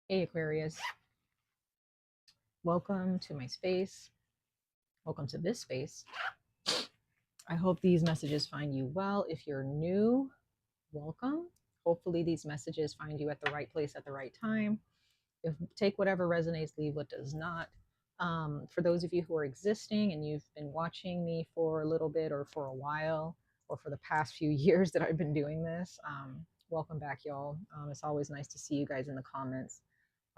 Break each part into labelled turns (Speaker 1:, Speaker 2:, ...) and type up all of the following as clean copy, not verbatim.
Speaker 1: Hey Aquarius, welcome to my space. Welcome to this space. I hope these messages find you well. If you're new, welcome. Hopefully these messages find you at the right place at the right time. If take whatever resonates, leave what does not. For those of you who are existing and you've been watching me for a little bit or for a while or for the past few years that I've been doing this, welcome back, y'all. It's always nice to see you guys in the comments.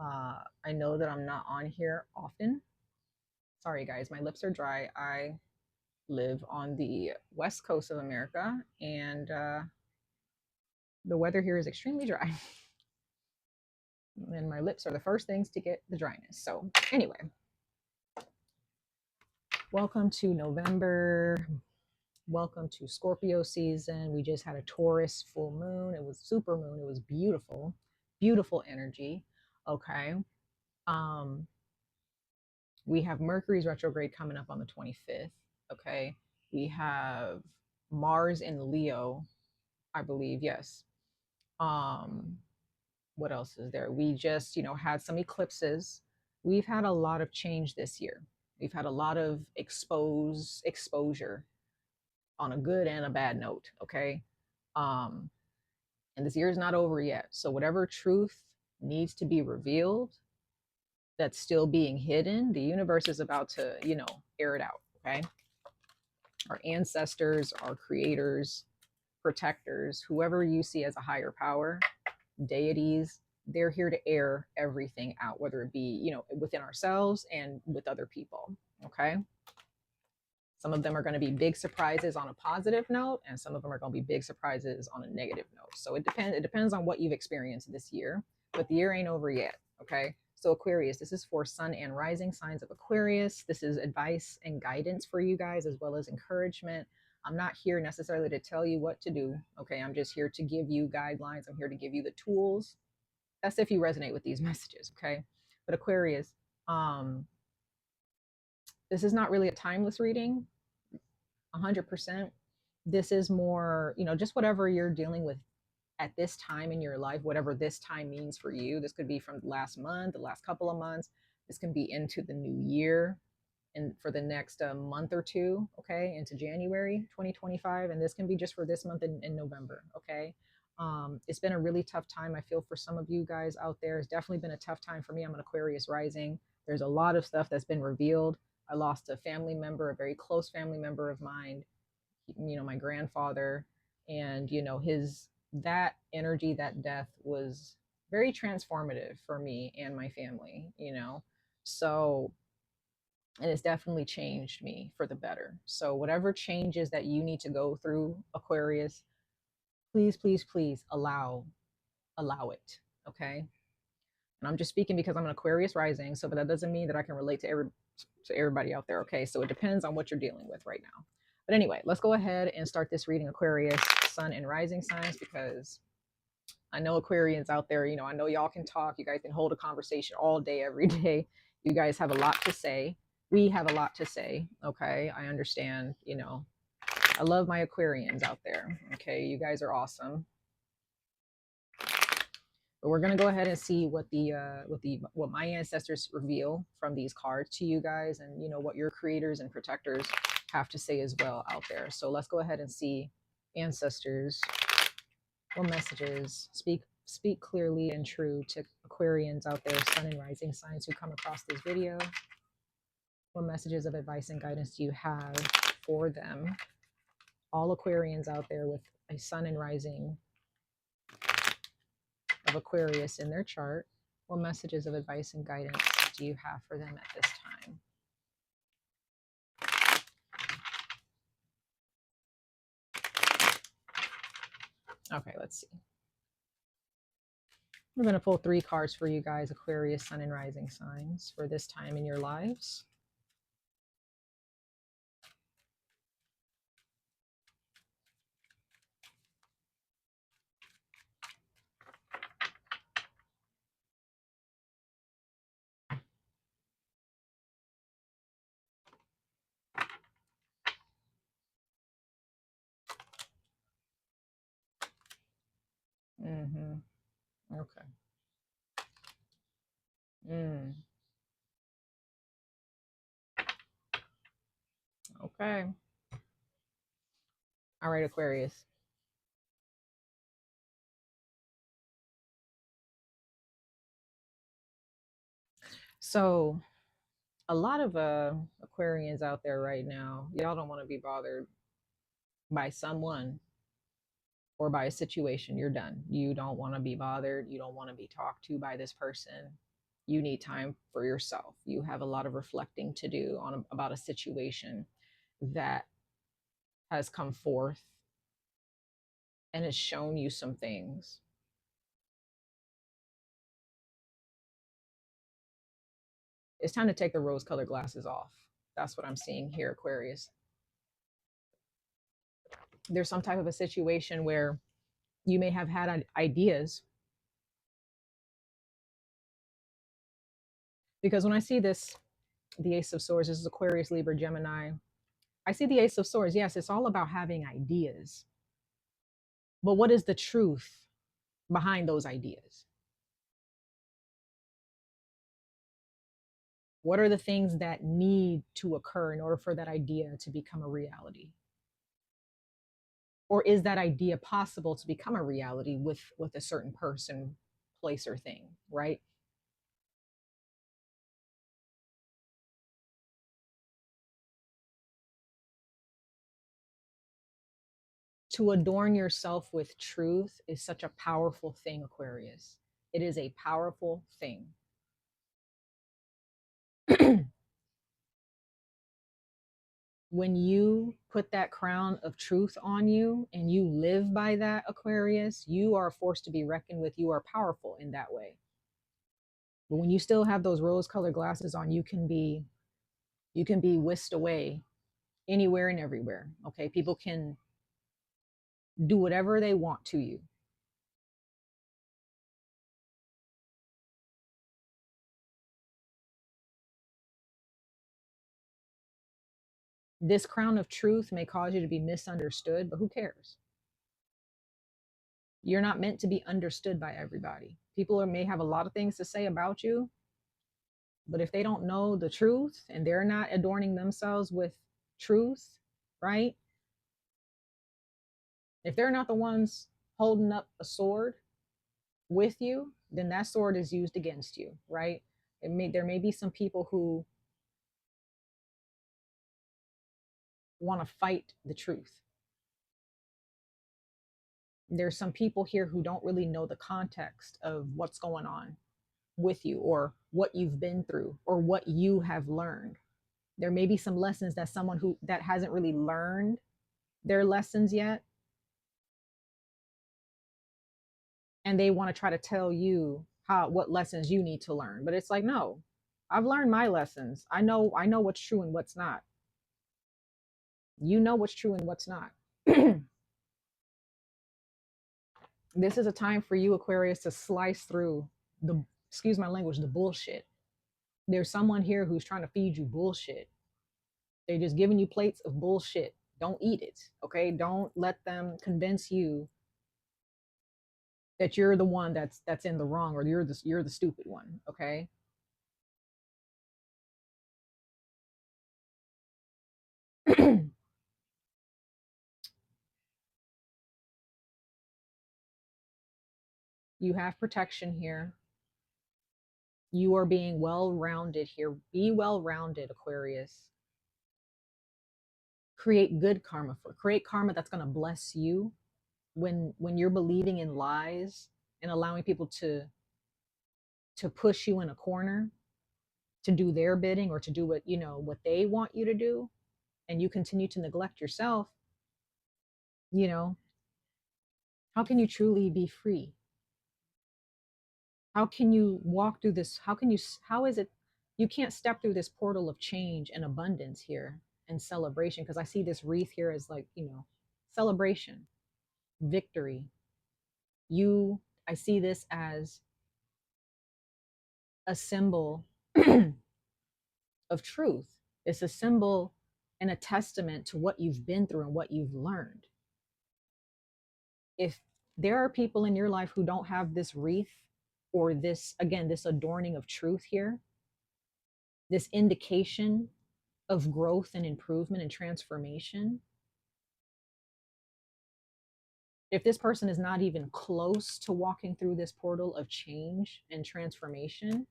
Speaker 1: I know that I'm not on here often. Sorry, guys, my lips are dry. I live on the west coast of America, and the weather here is extremely dry. And my lips are the first things to get the dryness. So, anyway, welcome to November. Welcome to Scorpio season. We just had a Taurus full moon. It was super moon. It was beautiful, beautiful energy. Okay. We have Mercury's retrograde coming up on the 25th. Okay. We have Mars in Leo, I believe. Yes. What else is there? We just, had some eclipses. We've had a lot of change this year. We've had a lot of exposure on a good and a bad note. Okay. And this year is not over yet. So whatever truth needs to be revealed that's still being hidden, the universe is about to, air it out. Okay. Our ancestors, our creators, protectors, whoever you see as a higher power, deities, they're here to air everything out, whether it be, within ourselves and with other people. Okay. Some of them are going to be big surprises on a positive note, and some of them are going to be big surprises on a negative note. So it depends on what you've experienced this year, but the year ain't over yet. Okay. So Aquarius, this is for sun and rising signs of Aquarius. This is advice and guidance for you guys, as well as encouragement. I'm not here necessarily to tell you what to do. Okay. I'm just here to give you guidelines. I'm here to give you the tools. That's if you resonate with these messages. Okay. But Aquarius, this is not really a timeless reading, 100%. This is more, just whatever you're dealing with at this time in your life, whatever this time means for you. This could be from last month, the last couple of months. This can be into the new year and for the next month or two, okay, into January 2025. And this can be just for this month in November, okay. It's been a really tough time. I feel for some of you guys out there. It's definitely been a tough time for me. I'm an Aquarius rising. There's a lot of stuff that's been revealed. I lost a family member, a very close family member of mine, my grandfather, and that energy, that death was very transformative for me and my family, so, and it's definitely changed me for the better. So whatever changes that you need to go through, Aquarius, please, please, please allow it. Okay. And I'm just speaking because I'm an Aquarius rising, so, but that doesn't mean that I can relate to everybody out there. Okay. So it depends on what you're dealing with right now. But anyway, let's go ahead and start this reading, Aquarius, sun and rising signs, because I know Aquarians out there, I know y'all can talk. You guys can hold a conversation all day, every day. You guys have a lot to say. We have a lot to say. Okay. I understand, I love my Aquarians out there. Okay. You guys are awesome. But we're gonna go ahead and see what my ancestors reveal from these cards to you guys, and what your creators and protectors have to say as well out there. So let's go ahead and see, ancestors, what messages speak clearly and true to Aquarians out there, sun and rising signs who come across this video. What messages of advice and guidance do you have for them? All Aquarians out there with a sun and rising of Aquarius in their chart, what messages of advice and guidance do you have for them at this time? Okay, let's see. We're going to pull 3 cards for you guys, Aquarius, sun and rising signs, for this time in your lives. Okay. Mm, okay. All right, Aquarius. So a lot of Aquarians out there right now, y'all don't want to be bothered by someone or by a situation. You're done. You don't want to be bothered. You don't want to be talked to by this person. You need time for yourself. You have a lot of reflecting to do on about a situation that has come forth and has shown you some things. It's time to take the rose colored glasses off. That's what I'm seeing here, Aquarius. There's some type of a situation where you may have had ideas, because when I see this, the Ace of Swords, this is Aquarius, Libra, Gemini. I see the Ace of Swords. Yes, it's all about having ideas. But what is the truth behind those ideas? What are the things that need to occur in order for that idea to become a reality? Or is that idea possible to become a reality with a certain person, place, or thing, right? To adorn yourself with truth is such a powerful thing, Aquarius. It is a powerful thing. When you put that crown of truth on you and you live by that, Aquarius, you are a force to be reckoned with. You are powerful in that way. But when you still have those rose colored glasses on, you can be whisked away anywhere and everywhere. Okay. People can do whatever they want to you. This crown of truth may cause you to be misunderstood, but who cares? You're not meant to be understood by everybody. People may have a lot of things to say about you, but if they don't know the truth and they're not adorning themselves with truth, right? If they're not the ones holding up a sword with you, then that sword is used against you, right? There may be some people who want to fight the truth. There's some people here who don't really know the context of what's going on with you or what you've been through or what you have learned. There may be some lessons that someone who that hasn't really learned their lessons yet, and they want to try to tell you what lessons you need to learn. But it's like, no, I've learned my lessons. I know what's true and what's not. You know what's true and what's not. This is a time for you, Aquarius, to slice through the, excuse my language, the bullshit. There's someone here who's trying to feed you bullshit. They're just giving you plates of bullshit. Don't eat it. Okay. Don't let them convince you that you're the one that's in the wrong, or you're the stupid one. Okay. You have protection here. You are being well rounded here. Be well rounded, Aquarius. Create good karma, create karma that's going to bless you. When you're believing in lies and allowing people to push you in a corner to do their bidding or to do what they want you to do, and you continue to neglect yourself, you know how can you truly be free? How can you walk through this? How is it you can't step through this portal of change and abundance here and celebration? Because I see this wreath here as like, celebration, victory. I see this as a symbol of truth. It's a symbol and a testament to what you've been through and what you've learned. If there are people in your life who don't have this wreath, or this, again, this adorning of truth here, this indication of growth and improvement and transformation, if this person is not even close to walking through this portal of change and transformation,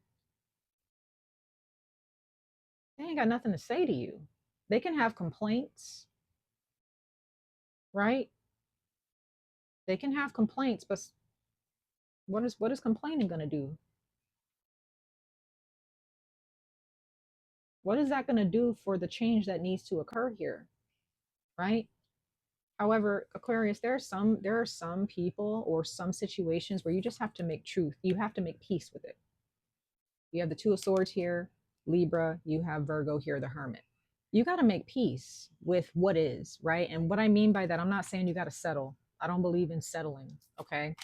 Speaker 1: they ain't got nothing to say to you. They can have complaints, right? They can have complaints, but what is complaining going to do? What is that going to do for the change that needs to occur here, right? However, Aquarius, there are some people or some situations where you just have to make truth. You have to make peace with it. You have the Two of Swords here, Libra. You have Virgo here, the Hermit. You got to make peace with what is, right? And what I mean by that, I'm not saying you got to settle. I don't believe in settling, okay?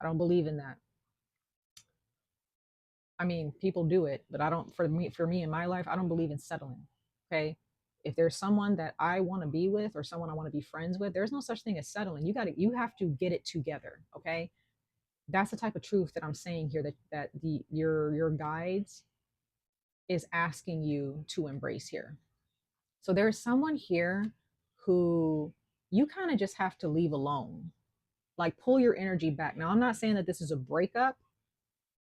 Speaker 1: I don't believe in that. I mean, people do it, but I don't, for me in my life, I don't believe in settling. Okay. If there's someone that I want to be with or someone I want to be friends with, there's no such thing as settling. You have to get it together. Okay. That's the type of truth that I'm saying here, that your guides is asking you to embrace here. So there's someone here who you kind of just have to leave alone. Like, pull your energy back. Now, I'm not saying that this is a breakup,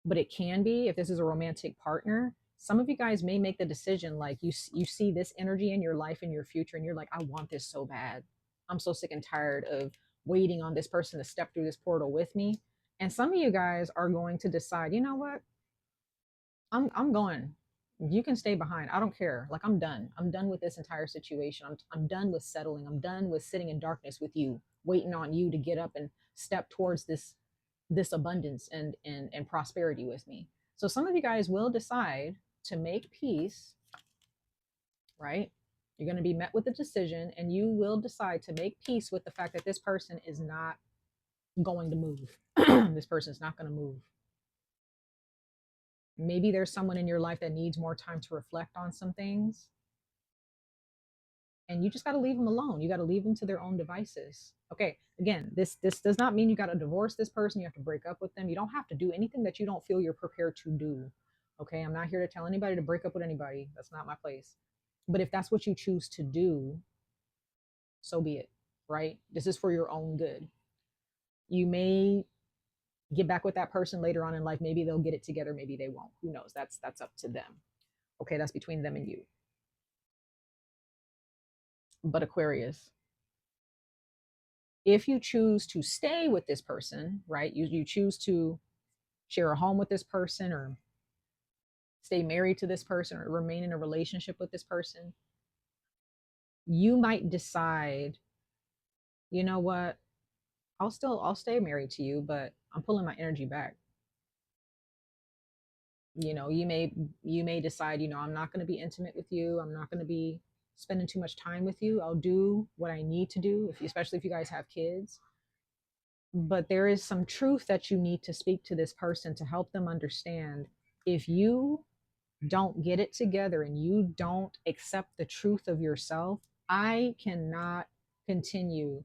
Speaker 1: but it can be. If this is a romantic partner, some of you guys may make the decision, like, you see this energy in your life, in your future, and you're like, I want this so bad. I'm so sick and tired of waiting on this person to step through this portal with me. And some of you guys are going to decide, you know what, I'm going. You can stay behind. I don't care. Like, I'm done. I'm done with this entire situation. I'm done with settling. I'm done with sitting in darkness with you, waiting on you to get up and step towards this abundance and prosperity with me. So some of you guys will decide to make peace, right? You're going to be met with a decision, and you will decide to make peace with the fact that this person is not going to move. This person is not going to move. Maybe there's someone in your life that needs more time to reflect on some things, and you just got to leave them alone. You got to leave them to their own devices. Okay, again, this does not mean you got to divorce this person. You have to break up with them. You don't have to do anything that you don't feel you're prepared to do. Okay, I'm not here to tell anybody to break up with anybody. That's not my place. But if that's what you choose to do, so be it, right? This is for your own good. You may get back with that person later on in life. Maybe they'll get it together, maybe they won't. Who knows? That's up to them. Okay, that's between them and you. But Aquarius, if you choose to stay with this person, right? You choose to share a home with this person, or stay married to this person, or remain in a relationship with this person, you might decide, you know what, I'll stay married to you, but I'm pulling my energy back. You may decide, I'm not going to be intimate with you. I'm not going to be spending too much time with you. I'll do what I need to do, especially if you guys have kids. But there is some truth that you need to speak to this person to help them understand, if you don't get it together and you don't accept the truth of yourself, I cannot continue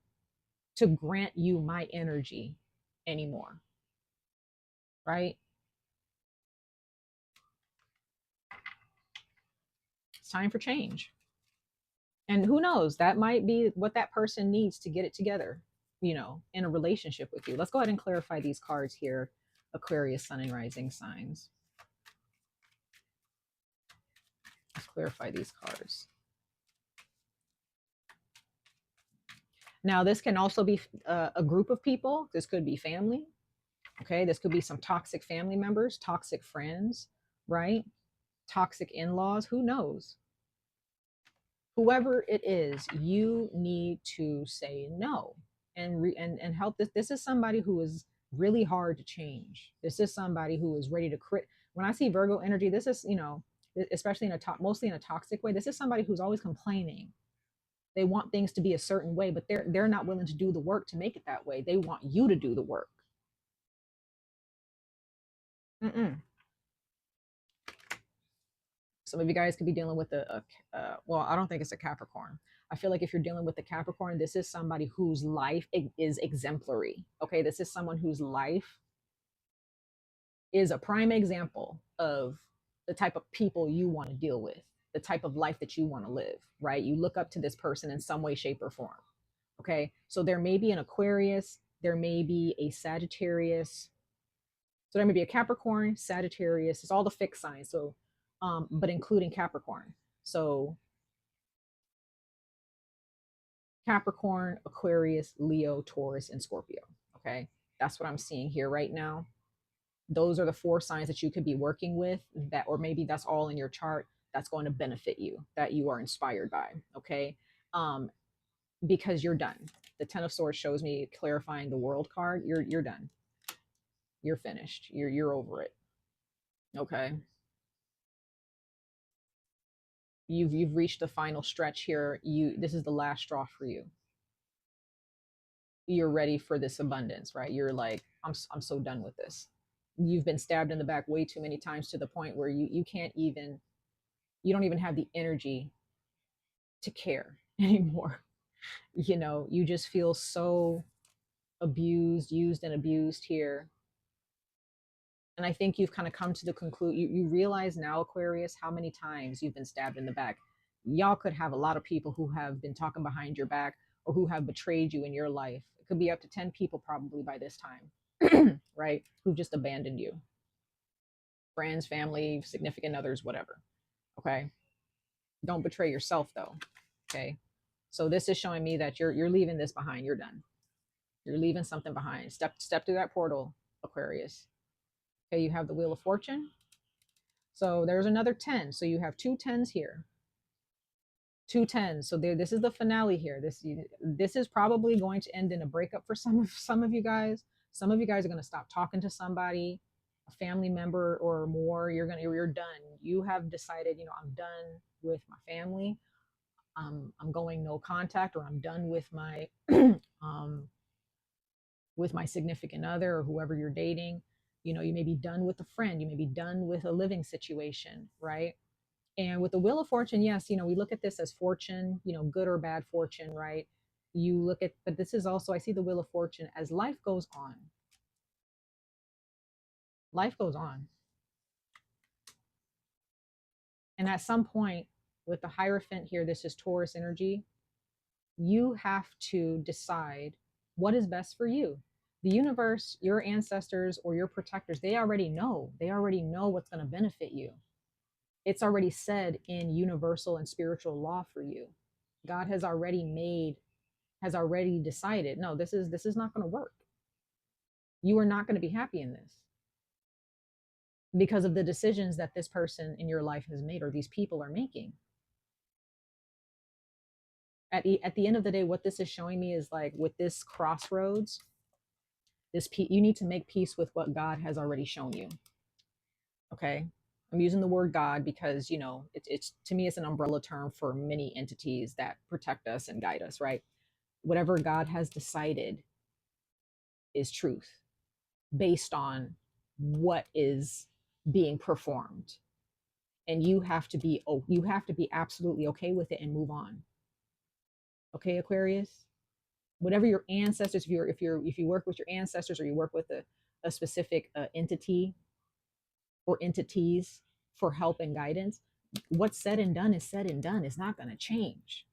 Speaker 1: to grant you my energy anymore. Right? It's time for change. And who knows, that might be what that person needs to get it together, in a relationship with you. Let's go ahead and clarify these cards here, Aquarius, Sun, and Rising signs. Let's clarify these cards. Now, this can also be a group of people. This could be family. Okay, this could be some toxic family members, toxic friends, right? Toxic in-laws, who knows? Whoever it is, you need to say no and help this. This is somebody who is really hard to change. This is somebody who is ready to quit. When I see Virgo energy, this is, especially mostly in a toxic way, this is somebody who's always complaining. They want things to be a certain way, but they're not willing to do the work to make it that way. They want you to do the work. Some of you guys could be dealing with well, I don't think it's a Capricorn. I feel like if you're dealing with the Capricorn, this is somebody whose life is exemplary. Okay, this is someone whose life is a prime example of the type of people you want to deal with, the type of life that you want to live, right? You look up to this person in some way, shape, or form. Okay. So there may be an Aquarius, there may be a Sagittarius. So there may be a Capricorn, Sagittarius, it's all the fixed signs. So, but including Capricorn. So Capricorn, Aquarius, Leo, Taurus, and Scorpio. Okay. That's what I'm seeing here right now. Those are the 4 signs that you could be working with, that, or maybe that's all in your chart that's going to benefit you, that you are inspired by. Okay. Because you're done. The 10 of Swords shows me clarifying the World card. You're done. You're finished. You're over it. Okay. You've reached the final stretch here. This is the last straw for you. You're ready for this abundance, right? You're like, I'm so done with this. You've been stabbed in the back way too many times, to the point where you can't even, you don't even have the energy to care anymore. You know, you just feel so abused, used and abused here. And I think you've kind of come to the conclusion, you realize now, Aquarius, how many times you've been stabbed in the back. Y'all could have a lot of people who have been talking behind your back, or who have betrayed you in your life. It could be up to 10 people probably by this time, right? Who've just abandoned you. Friends, family, significant others, whatever. Okay. Don't betray yourself though. Okay. So this is showing me that you're leaving this behind. You're done. You're leaving something behind. Step through that portal, Aquarius. Okay, you have the Wheel of Fortune. So there's another 10. So you have 2 10s here. 2 10s. So this is the finale here. This is probably going to end in a breakup for some of you guys. Some of you guys are going to stop talking to somebody, a family member or more. You're done. You have decided, I'm done with my family. I'm going no contact, or I'm done with my significant other, or whoever you're dating. You may be done with a friend, you may be done with a living situation, right? And with the Wheel of Fortune, yes, we look at this as fortune, good or bad fortune, right? You look at, but this is also, I see the Wheel of Fortune as life goes on. Life goes on. And at some point, with the Hierophant here, this is Taurus energy, you have to decide what is best for you. The universe, your ancestors, or your protectors, they already know. They already know what's going to benefit you. It's already said in universal and spiritual law for you. God has already decided, no, this is not going to work. You are not going to be happy in this, because of the decisions that this person in your life has made, or these people are making. At the end of the day, what this is showing me is, like, with this crossroads, you need to make peace with what God has already shown you. Okay. I'm using the word God because, it's to me, it's an umbrella term for many entities that protect us and guide us, right? Whatever God has decided is truth, based on what is being performed. And you have to be absolutely okay with it and move on. Okay, Aquarius? Whatever your ancestors, if you work with your ancestors, or you work with a specific entity or entities for help and guidance, what's said and done is said and done. It's not going to change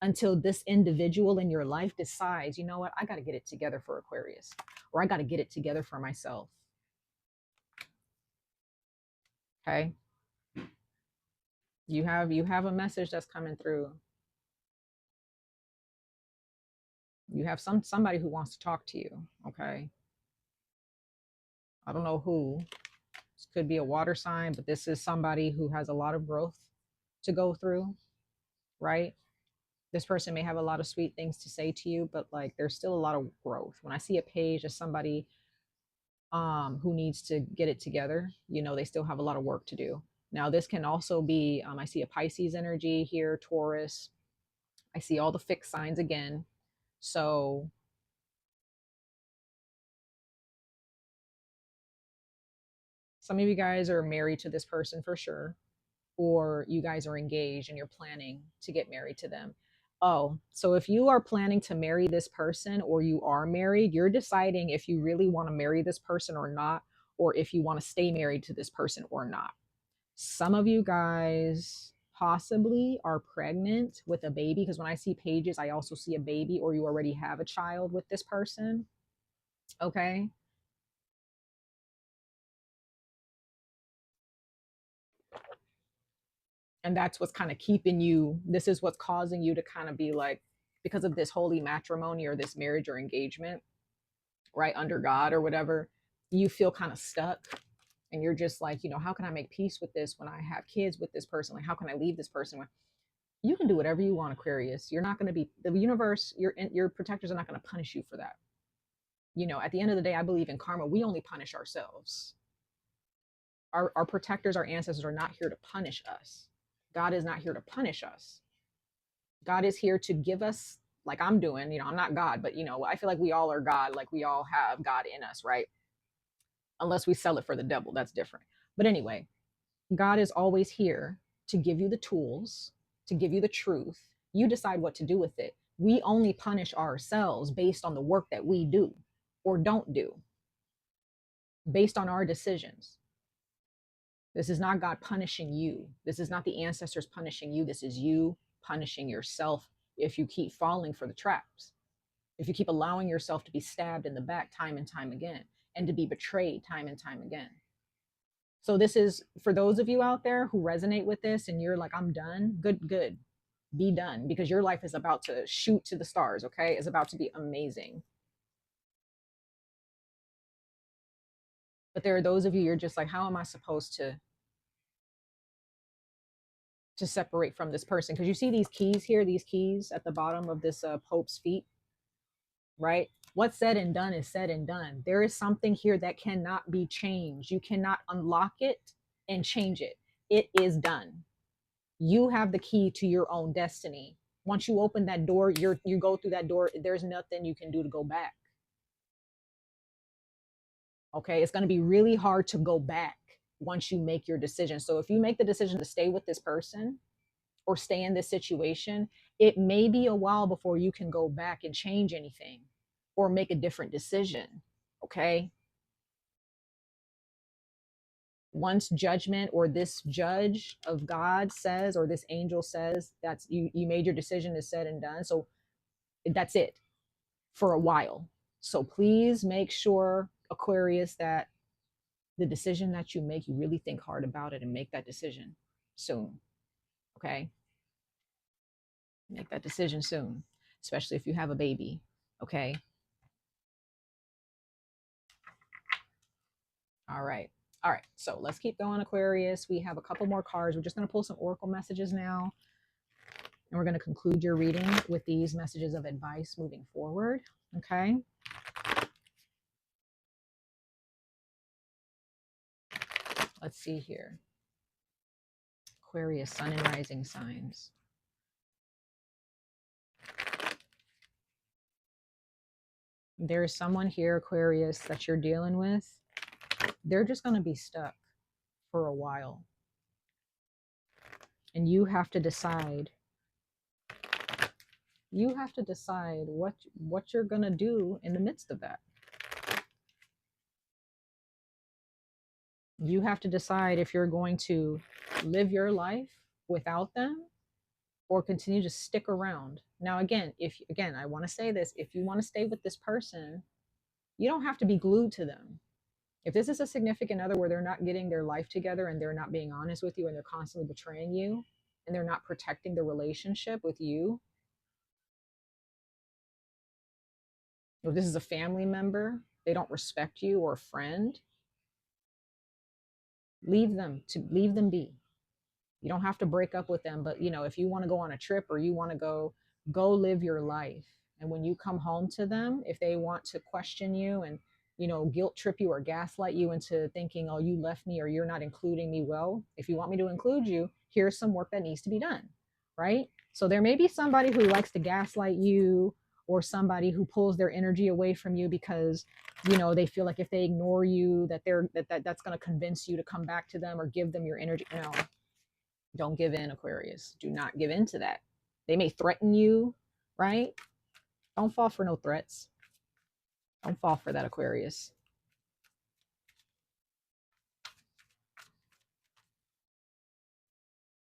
Speaker 1: until this individual in your life decides, you know what, I got to get it together for Aquarius, or I got to get it together for myself. Okay. You have a message that's coming through. You have somebody who wants to talk to you. Okay. I don't know who. This could be a water sign, but this is somebody who has a lot of growth to go through, right? This person may have a lot of sweet things to say to you, but, like, there's still a lot of growth. When I see a page of somebody who needs to get it together, they still have a lot of work to do. Now, this can also be, I see a Pisces energy here, Taurus. I see all the fixed signs again. So some of you guys are married to this person for sure, or you guys are engaged and you're planning to get married to them. Oh, so if you are planning to marry this person, or you are married, you're deciding if you really want to marry this person or not, or if you want to stay married to this person or not. Some of you guys possibly are pregnant with a baby, because when I see pages, I also see a baby, or you already have a child with this person. Okay. And that's what's kind of keeping you, this is what's causing you to kind of be like, because of this holy matrimony or this marriage or engagement, right, under God or whatever, you feel kind of stuck. And you're just like, how can I make peace with this when I have kids with this person? Like, how can I leave this person? You can do whatever you want, Aquarius. You're not going to be, the universe, your protectors are not going to punish you for that. At the end of the day, I believe in karma. We only punish ourselves. Our protectors, our ancestors are not here to punish us. God is not here to punish us. God is here to give us, like I'm doing, I'm not God, but I feel like we all are God. Like we all have God in us, right? Unless we sell it for the devil, that's different. But anyway, God is always here to give you the tools, to give you the truth. You decide what to do with it. We only punish ourselves based on the work that we do or don't do, based on our decisions. This is not God punishing you. This is not the ancestors punishing you. This is you punishing yourself if you keep falling for the traps, if you keep allowing yourself to be stabbed in the back time and time again, and to be betrayed time and time again. So this is for those of you out there who resonate with this and you're like, I'm done. Good. Be done, because your life is about to shoot to the stars, okay? It's about to be amazing. But there are those of you, you're just like, how am I supposed to separate from this person? Because you see these keys here, these keys at the bottom of this Pope's feet, right? What's said and done is said and done. There is something here that cannot be changed. You cannot unlock it and change it. It is done. You have the key to your own destiny. Once you open that door, you go through that door, there's nothing you can do to go back. Okay, it's going to be really hard to go back once you make your decision. So if you make the decision to stay with this person or stay in this situation, it may be a while before you can go back and change anything or make a different decision. Okay. Once judgment or this judge of God says, or this angel says, that's you made your decision, is said and done. So that's it for a while. So please make sure, Aquarius, that the decision that you make, you really think hard about it and make that decision soon. Okay. Make that decision soon, especially if you have a baby. Okay. All right. All right. So let's keep going, Aquarius. We have a couple more cards. We're just going to pull some oracle messages now. And we're going to conclude your reading with these messages of advice moving forward. Okay. Let's see here. Aquarius, sun and rising signs. There is someone here, Aquarius, that you're dealing with. They're just going to be stuck for a while. And you have to decide. You have to decide what you're going to do in the midst of that. You have to decide if you're going to live your life without them or continue to stick around. Now, again, I want to say this, if you want to stay with this person, you don't have to be glued to them. If this is a significant other where they're not getting their life together and they're not being honest with you and they're constantly betraying you and they're not protecting the relationship with you, or this is a family member, they don't respect you, or a friend, leave them be. You don't have to break up with them, but if you want to go on a trip or you want to go live your life. And when you come home to them, if they want to question you and guilt trip you or gaslight you into thinking, oh, you left me or you're not including me, well, if you want me to include you, here's some work that needs to be done, right? So there may be somebody who likes to gaslight you, or somebody who pulls their energy away from you because they feel like if they ignore you that's going to convince you to come back to them or give them your energy. No, don't give in, Aquarius. Do not give in to that. They may threaten you, right? Don't fall for no threats. Don't fall for that, Aquarius.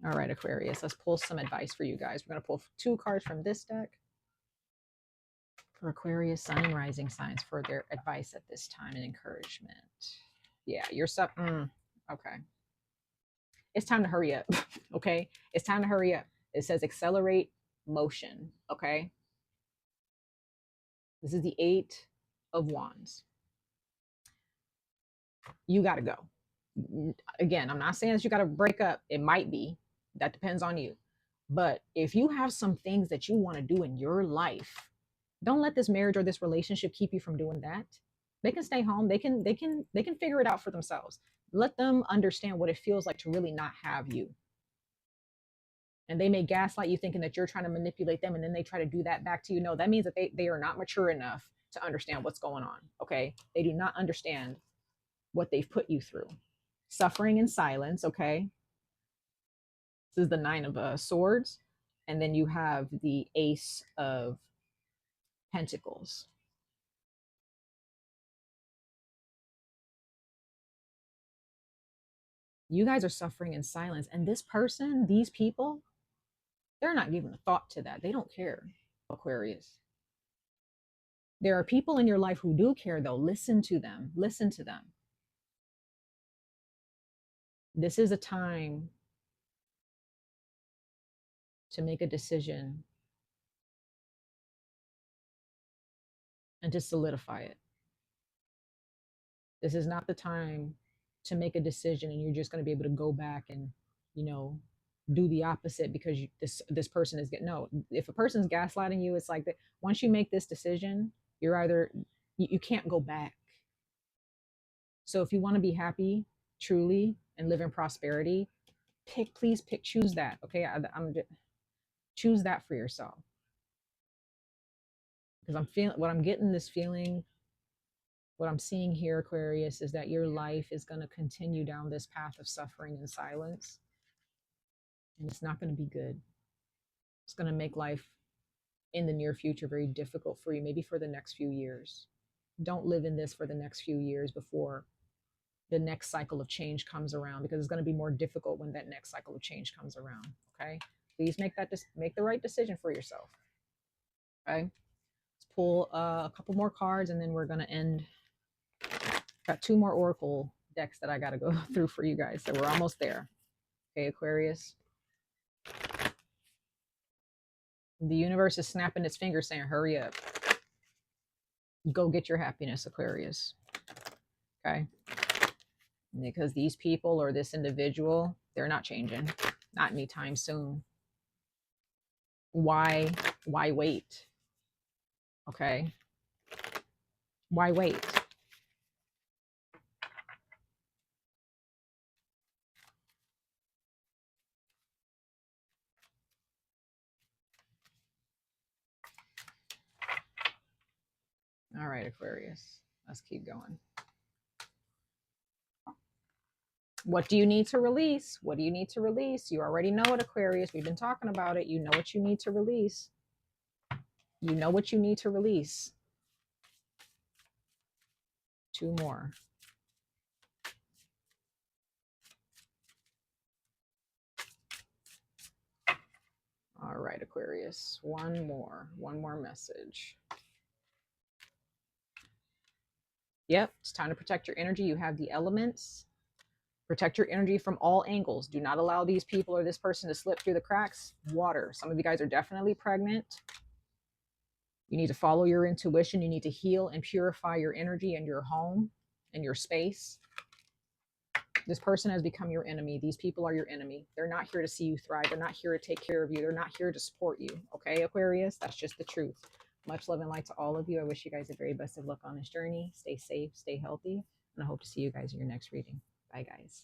Speaker 1: All right, Aquarius, let's pull some advice for you guys. We're going to pull 2 cards from this deck for Aquarius, Sun, and Rising signs for their advice at this time and encouragement. Yeah, you're stuck. Okay. It's time to hurry up. Okay. It's time to hurry up. It says accelerate motion. Okay. This is the 8 of Wands. You got to go. Again, I'm not saying that you got to break up. It might be. That depends on you. But if you have some things that you want to do in your life, don't let this marriage or this relationship keep you from doing that. They can stay home. They can figure it out for themselves. Let them understand what it feels like to really not have you. And they may gaslight you thinking that you're trying to manipulate them, and then they try to do that back to you. No, that means that they are not mature enough to understand what's going on. Okay. They do not understand what they've put you through. Suffering in silence. Okay. This is the 9 of Swords. And then you have the Ace of Pentacles. You guys are suffering in silence. And this person, these people, they're not giving a thought to that. They don't care, Aquarius. There are people in your life who do care, though. Listen to them. Listen to them. This is a time to make a decision and to solidify it. This is not the time to make a decision and you're just going to be able to go back and, you know, do the opposite because this person is getting, no. If a person's gaslighting you, it's like that. Once you make this decision, you're either, you can't go back. So if you want to be happy truly and live in prosperity, please choose that. Okay. I'm just, choose that for yourself. Because I'm feeling, what I'm getting this feeling, what I'm seeing here, Aquarius, is that your life is going to continue down this path of suffering and silence. And it's not going to be good. It's going to make life in the near future very difficult for you, maybe for the next few years. Don't live in this for the next few years before the next cycle of change comes around, because it's going to be more difficult when that next cycle of change comes around. Okay. Please make the right decision for yourself. Okay. Let's pull a couple more cards and then we're going to end. Got 2 more Oracle decks that I got to go through for you guys. So we're almost there. Okay, Aquarius. The universe is snapping its fingers saying, hurry up. Go get your happiness, Aquarius. Okay. Because these people or this individual, they're not changing. Not anytime soon. Why wait? Okay. Why wait? All right, Aquarius. Let's keep going. What do you need to release? What do you need to release? You already know it, Aquarius. We've been talking about it. You know what you need to release. You know what you need to release. 2 more. All right, Aquarius. One more message. Yep, it's time to protect your energy. You have the elements. Protect your energy from all angles. Do not allow these people or this person to slip through the cracks. Water. Some of you guys are definitely pregnant. You need to follow your intuition. You need to heal and purify your energy and your home and your space. This person has become your enemy. These people are your enemy. They're not here to see you thrive. They're not here to take care of you. They're not here to support you. Okay, Aquarius? That's just the truth. Much love and light to all of you. I wish you guys the very best of luck on this journey. Stay safe, stay healthy, and I hope to see you guys in your next reading. Bye, guys.